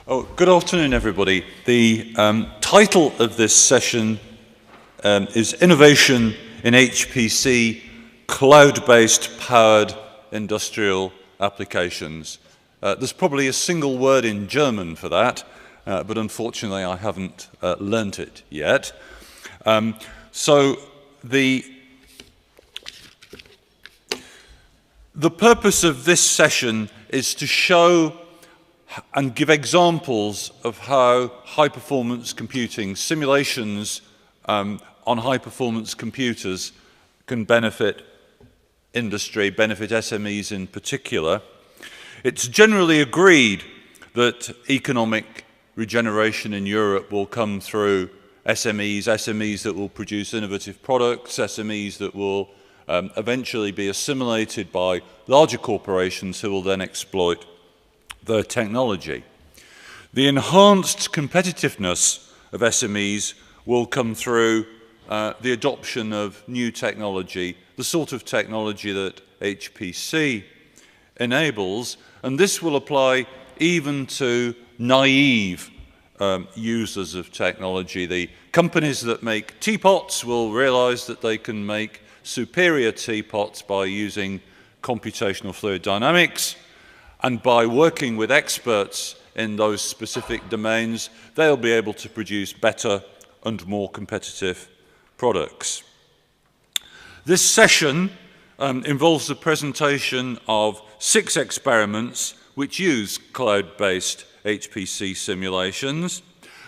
Oh, good afternoon, everybody. The title of this session is Innovation in HPC, Cloud-Based Powered Industrial Applications. There's probably a single word in German for that, but unfortunately I haven't learnt it yet. So the purpose of this session is to show and give examples of how high-performance computing simulations on high-performance computers can benefit industry, benefit SMEs in particular. It's generally agreed that economic regeneration in Europe will come through SMEs that will produce innovative products, SMEs that will eventually be assimilated by larger corporations who will then exploit their technology. The enhanced competitiveness of SMEs will come through the adoption of new technology, the sort of technology that HPC enables, and this will apply even to naive users of technology. The companies that make teapots will realize that they can make superior teapots by using computational fluid dynamics, and by working with experts in those specific domains, they'll be able to produce better and more competitive products. This session involves the presentation of 6 experiments which use cloud-based HPC simulations,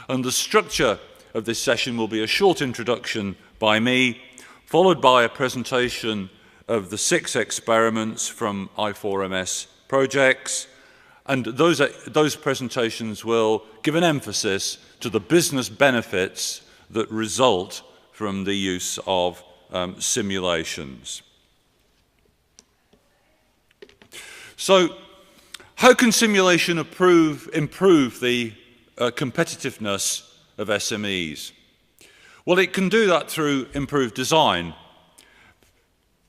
and the structure of this session will be a short introduction by me, followed by a presentation of the 6 experiments from I4MS projects, and those presentations will give an emphasis to the business benefits that result from the use of simulations. So, how can simulation improve the competitiveness of SMEs? Well, it can do that through improved design,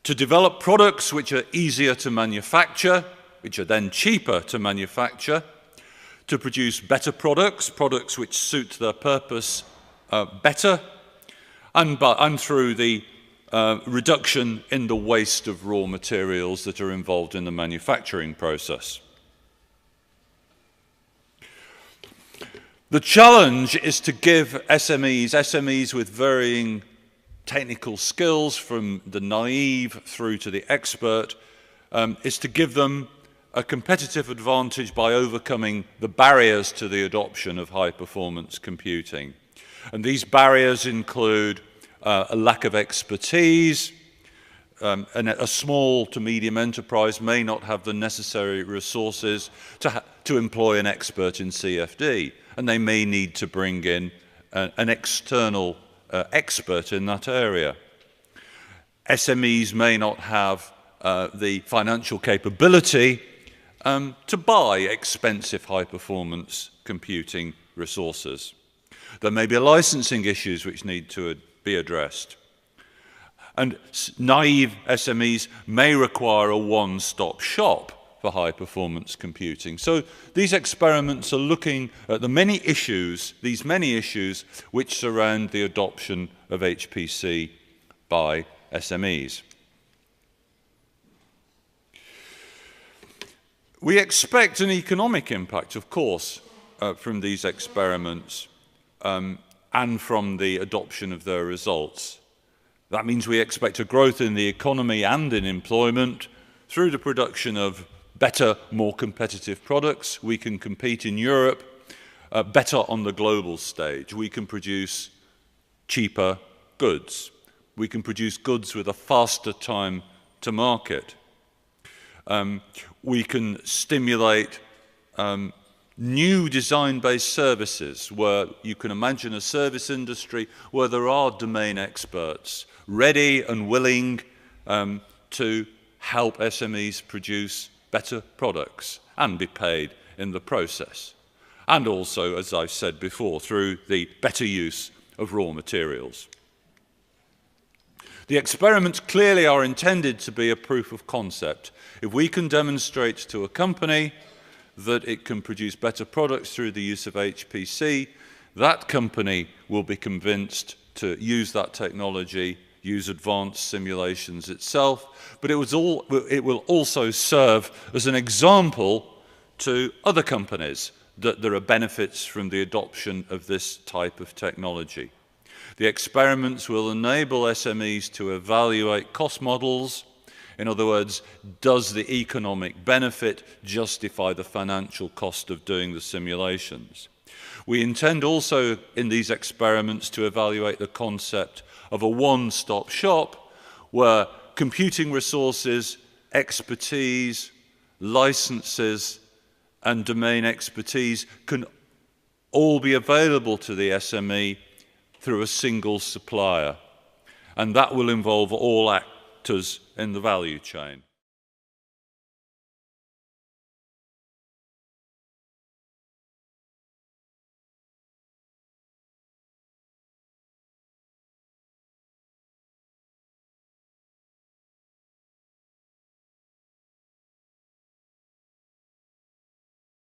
to develop products which are easier to manufacture, which are then cheaper to manufacture, to produce better products, products which suit their purpose better, and through the reduction in the waste of raw materials that are involved in the manufacturing process. The challenge is to give SMEs with varying technical skills, from the naive through to the expert, is to give them a competitive advantage by overcoming the barriers to the adoption of high-performance computing. And these barriers include a lack of expertise, and a small to medium enterprise may not have the necessary resources to employ an expert in CFD, and they may need to bring in an external expert in that area. SMEs may not have the financial capability to buy expensive high-performance computing resources. There may be licensing issues which need to be addressed. And naive SMEs may require a one-stop shop for high-performance computing. So these experiments are looking at these many issues which surround the adoption of HPC by SMEs. We expect an economic impact, of course, from these experiments and from the adoption of their results. That means we expect a growth in the economy and in employment through the production of better, more competitive products. We can compete in Europe better on the global stage. We can produce cheaper goods. We can produce goods with a faster time to market. We can stimulate new design-based services, where you can imagine a service industry where there are domain experts ready and willing to help SMEs produce better products and be paid in the process. And also, as I've said before, through the better use of raw materials. The experiments clearly are intended to be a proof of concept. If we can demonstrate to a company that it can produce better products through the use of HPC, that company will be convinced to use that technology, use advanced simulations itself, but it will also serve as an example to other companies that there are benefits from the adoption of this type of technology. The experiments will enable SMEs to evaluate cost models. In other words, does the economic benefit justify the financial cost of doing the simulations? We intend also in these experiments to evaluate the concept of a one-stop shop where computing resources, expertise, licenses, and domain expertise can all be available to the SME through a single supplier. And that will involve all actors in the value chain.